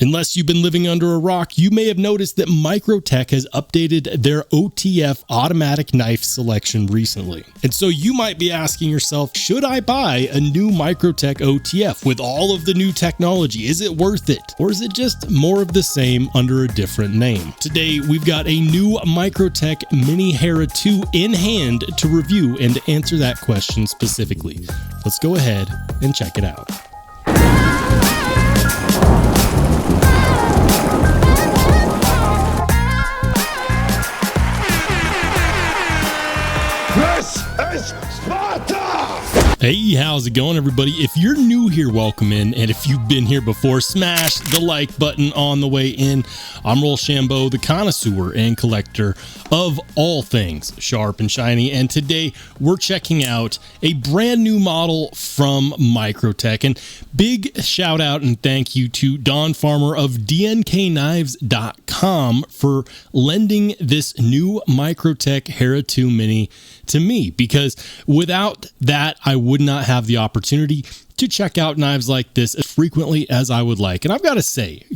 Unless you've been living under a rock, you may have noticed that Microtech has updated their OTF automatic knife selection recently. And so you might be asking yourself, should I buy a new Microtech OTF with all of the new technology? Is it worth it? Or is it just more of the same under a different name? Today, we've got a new Microtech Mini Hera 2 in hand to review and to answer that question specifically. Let's go ahead and check it out. Hey, how's it going, everybody? If you're new here, welcome in. And if you've been here before, smash the like button on the way in. I'm Rollshambo, the connoisseur and collector of all things sharp and shiny. And today we're checking out a brand new model from Microtech. And big shout out and thank you to Don Farmer of dnknives.com for lending this new Microtech Hera 2 Mini to me, because without that, I would not have the opportunity to check out knives like this as frequently as I would like. And I've got to say,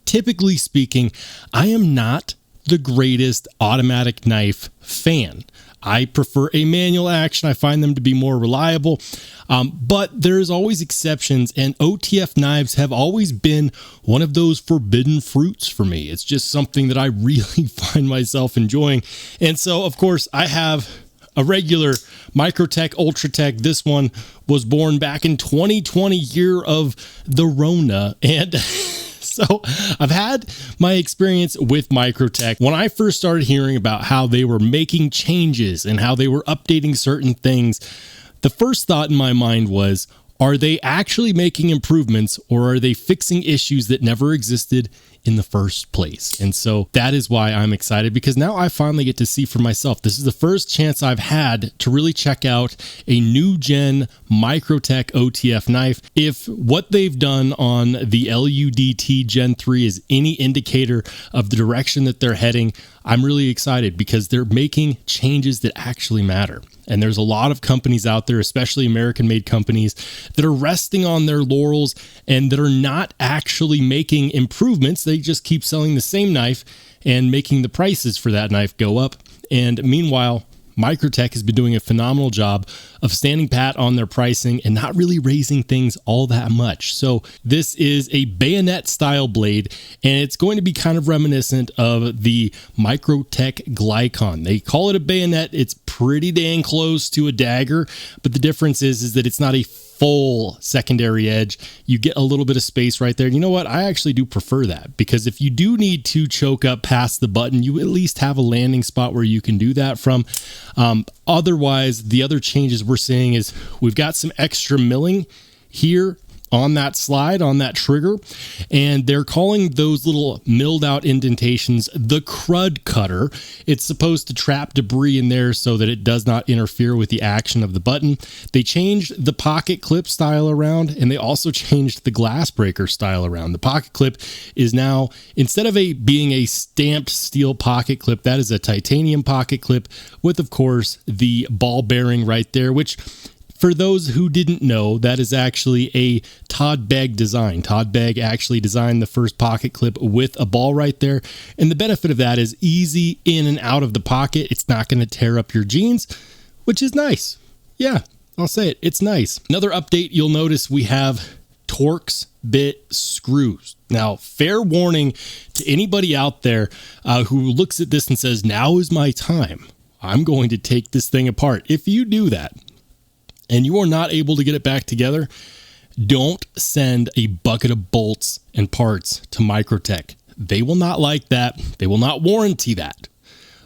typically speaking, I am not the greatest automatic knife fan. I prefer a manual action. I find them to be more reliable, but there's always exceptions, and OTF knives have always been one of those forbidden fruits for me. It's just something that I really find myself enjoying. And so, of course, I have a regular Microtech ultratech. This one was born back in 2020, year of the Rona, and so I've had my experience with Microtech. When I first started hearing about how they were making changes and how they were updating certain things, the first thought in my mind was, are they actually making improvements, or are they fixing issues that never existed in the first place? And so that is why I'm excited, because now I finally get to see for myself. This is the first chance I've had to really check out a new gen Microtech OTF knife. If what they've done on the LUDT Gen 3 is any indicator of the direction that they're heading, I'm really excited, because they're making changes that actually matter. And there's a lot of companies out there, especially American-made companies, that are resting on their laurels and that are not actually making improvements. They just keep selling the same knife and making the prices for that knife go up. And meanwhile, Microtech has been doing a phenomenal job of standing pat on their pricing and not really raising things all that much. So this is a bayonet style blade, and it's going to be kind of reminiscent of the Microtech Glycon. They call it a bayonet. It's pretty dang close to a dagger, but the difference is that it's not a full secondary edge. You get a little bit of space right there. You know what? I actually do prefer that, because if you do need to choke up past the button, you at least have a landing spot where you can do that from. Otherwise, the other changes we're seeing is we've got some extra milling here on that slide, on that trigger, and they're calling those little milled out indentations the crud cutter. It's supposed to trap debris in there so that it does not interfere with the action of the button. They changed the pocket clip style around, and they also changed the glass breaker style around. The pocket clip is now, instead of being a stamped steel pocket clip, that is a titanium pocket clip with, of course, the ball bearing right there, which, for those who didn't know, that is actually a Todd Begg design. Todd Begg actually designed the first pocket clip with a ball right there. And the benefit of that is easy in and out of the pocket. It's not going to tear up your jeans, which is nice. Yeah, I'll say it. It's nice. Another update, you'll notice we have Torx bit screws. Now, fair warning to anybody out there who looks at this and says, now is my time. I'm going to take this thing apart. If you do that, and you are not able to get it back together, don't send a bucket of bolts and parts to Microtech. They will not like that. They will not warranty that.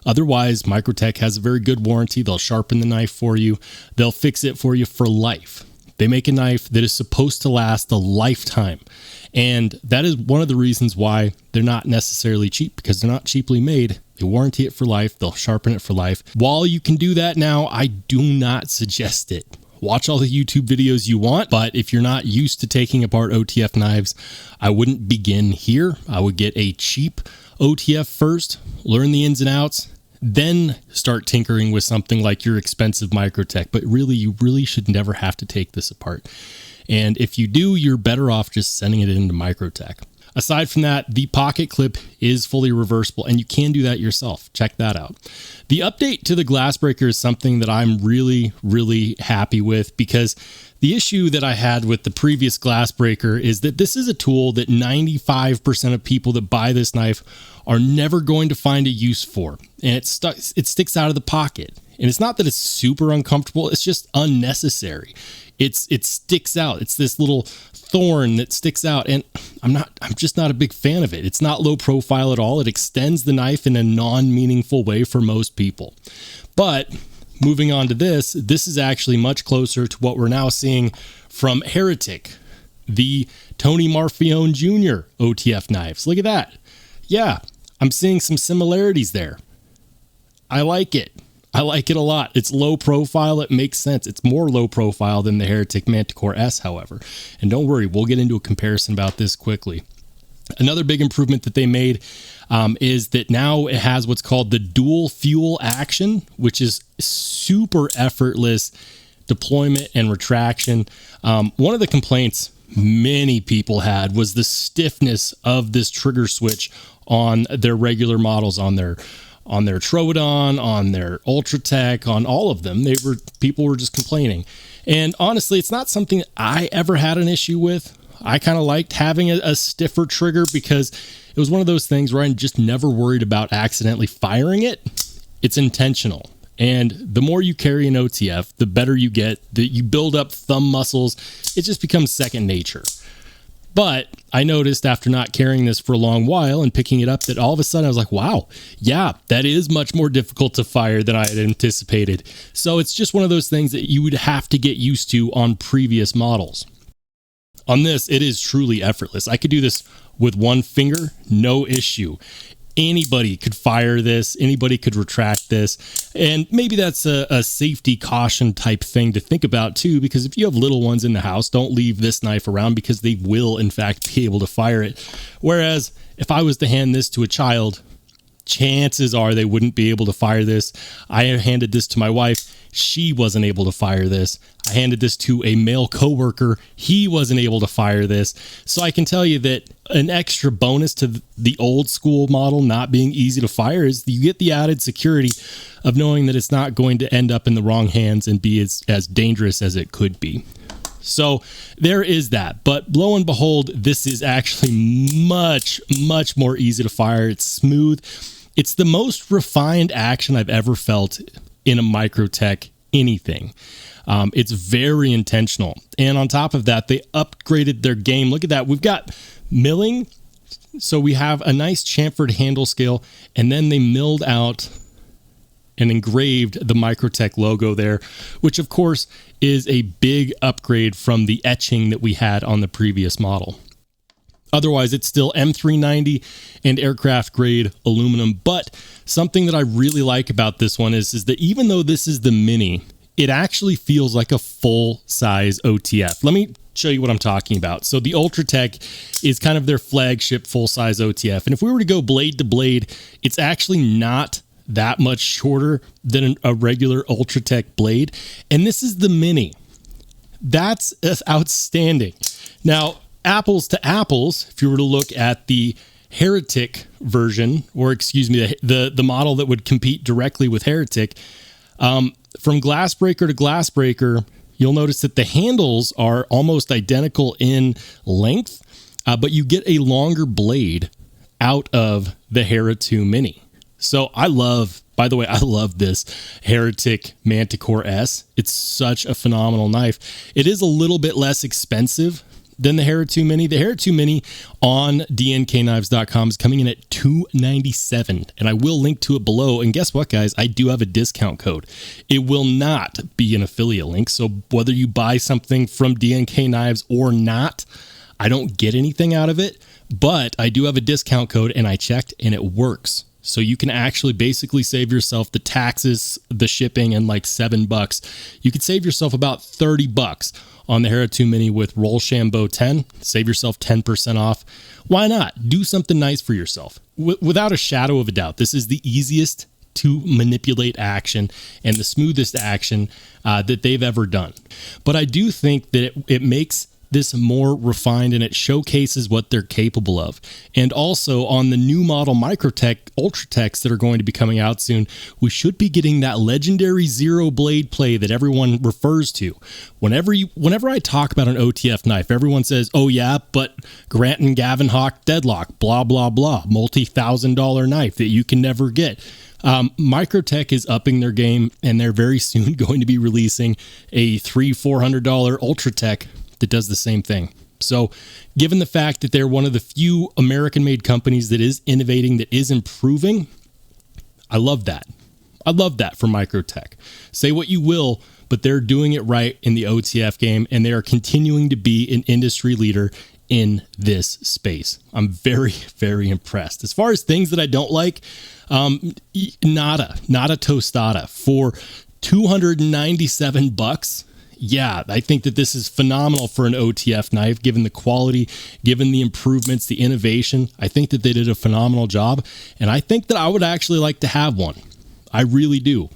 Otherwise, Microtech has a very good warranty. They'll sharpen the knife for you. They'll fix it for you for life. They make a knife that is supposed to last a lifetime. And that is one of the reasons why they're not necessarily cheap, because they're not cheaply made. They warranty it for life. They'll sharpen it for life. While you can do that now, I do not suggest it. Watch all the YouTube videos you want, but if you're not used to taking apart OTF knives, I wouldn't begin here. I would get a cheap OTF first, learn the ins and outs, then start tinkering with something like your expensive Microtech. But really, you really should never have to take this apart. And if you do, you're better off just sending it into Microtech. Aside from that, the pocket clip is fully reversible, and you can do that yourself. Check that out. The update to the glass breaker is something that I'm really, really happy with, because the issue that I had with the previous glass breaker is that this is a tool that 95% of people that buy this knife are never going to find a use for. And it sticks out of the pocket. And it's not that it's super uncomfortable, it's just unnecessary. It sticks out. It's this little thorn that sticks out, and I'm just not a big fan of it. It's not low profile at all. It extends the knife in a non-meaningful way for most people. But moving on to this is actually much closer to what we're now seeing from Heretic, the Tony Marfione Jr. OTF knives. Look at that. Yeah, I'm seeing some similarities there. I like it. I like it a lot. It's low profile. It makes sense. It's more low profile than the Heretic Manticore S, however. And don't worry, we'll get into a comparison about this quickly. Another big improvement that they made is that now it has what's called the dual fuel action, which is super effortless deployment and retraction. One of the complaints many people had was the stiffness of this trigger switch on their regular models, on their Troodon, on their ultratech, on all of them. People were just complaining. And honestly, it's not something I ever had an issue with. I kind of liked having a stiffer trigger because it was one of those things where I just never worried about accidentally firing it. It's intentional. And the more you carry an OTF, the better you get. You build up thumb muscles. It just becomes second nature. But I noticed after not carrying this for a long while and picking it up that all of a sudden I was like, wow, yeah, that is much more difficult to fire than I had anticipated. So it's just one of those things that you would have to get used to on previous models. On this, it is truly effortless. I could do this with one finger, no issue. Anybody could fire this. Anybody could retract this. And maybe that's a safety caution type thing to think about too, because if you have little ones in the house, don't leave this knife around because they will in fact be able to fire it. Whereas if I was to hand this to a child, chances are they wouldn't be able to fire this. I handed this to my wife. She wasn't able to fire this. I handed this to a male coworker. He wasn't able to fire this. So I can tell you that an extra bonus to the old school model not being easy to fire is you get the added security of knowing that it's not going to end up in the wrong hands and be as dangerous as it could be. So there is that. But lo and behold, this is actually much, much more easy to fire. It's smooth. It's the most refined action I've ever felt in a Microtech anything. It's very intentional. And on top of that, they upgraded their game. Look at that. We've got milling. So we have a nice chamfered handle scale, and then they milled out and engraved the Microtech logo there, which of course is a big upgrade from the etching that we had on the previous model. Otherwise, it's still M390 and aircraft grade aluminum. But something that I really like about this one is that even though this is the Mini, it actually feels like a full-size OTF. Let me show you what I'm talking about. So the ultratech is kind of their flagship full-size OTF. And if we were to go blade to blade, it's actually not that much shorter than a regular ultratech blade. And this is the Mini. That's outstanding. Now, apples to apples, if you were to look at the Heretic version, or excuse me, the model that would compete directly with Heretic, from glass breaker to glass breaker, you'll notice that the handles are almost identical in length, but you get a longer blade out of the Hera 2 Mini. So I love this Heretic Manticore S. It's such a phenomenal knife. It is a little bit less expensive than the Hera 2 Mini. The Hera 2 Mini on dnknives.com is coming in at $297, and I will link to it below. And guess what, guys? I do have a discount code. It will not be an affiliate link, so whether you buy something from DNK Knives or not, I don't get anything out of it, but I do have a discount code, and I checked, and it works. So you can actually basically save yourself the taxes, the shipping, and like $7. You could save yourself about $30 on the Hera 2 Mini with Rollshambo 10. Save yourself 10% off. Why not? Do something nice for yourself. Without a shadow of a doubt, this is the easiest to manipulate action and the smoothest action that they've ever done. But I do think that it makes this more refined and it showcases what they're capable of. And also on the new model Microtech ultratechs that are going to be coming out soon, we should be getting that legendary zero blade play that everyone refers to. Whenever I talk about an OTF knife, everyone says, oh yeah, but Grant and Gavin Hawk deadlock, blah, blah, blah, multi-$1,000 knife that you can never get. Microtech is upping their game, and they're very soon going to be releasing a $300-400 ultratech that does the same thing. So given the fact that they're one of the few American-made companies that is innovating, that is improving, I love that. I love that for Microtech. Say what you will, but they're doing it right in the OTF game, and they are continuing to be an industry leader in this space. I'm very, very impressed. As far as things that I don't like, nada tostada for $297. Yeah, I think that this is phenomenal for an OTF knife, given the quality, given the improvements, the innovation. I think that they did a phenomenal job, and I think that I would actually like to have one. I really do.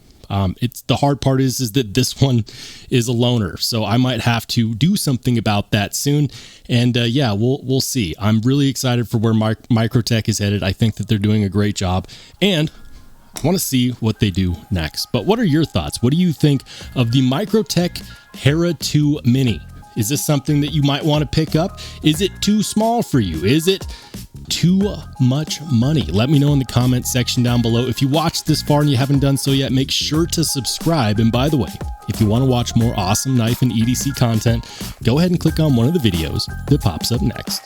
It's the hard part is that this one is a loaner, so I might have to do something about that soon. And yeah, we'll see. I'm really excited for where Microtech is headed. I think that they're doing a great job, and I want to see what they do next. But what are your thoughts? What do you think of the Microtech Hera 2 Mini? Is this something that you might want to pick up? Is it too small for you? Is it too much money? Let me know in the comment section down below. If you watched this far and you haven't done so yet, make sure to subscribe. And by the way, if you want to watch more awesome knife and EDC content, go ahead and click on one of the videos that pops up next.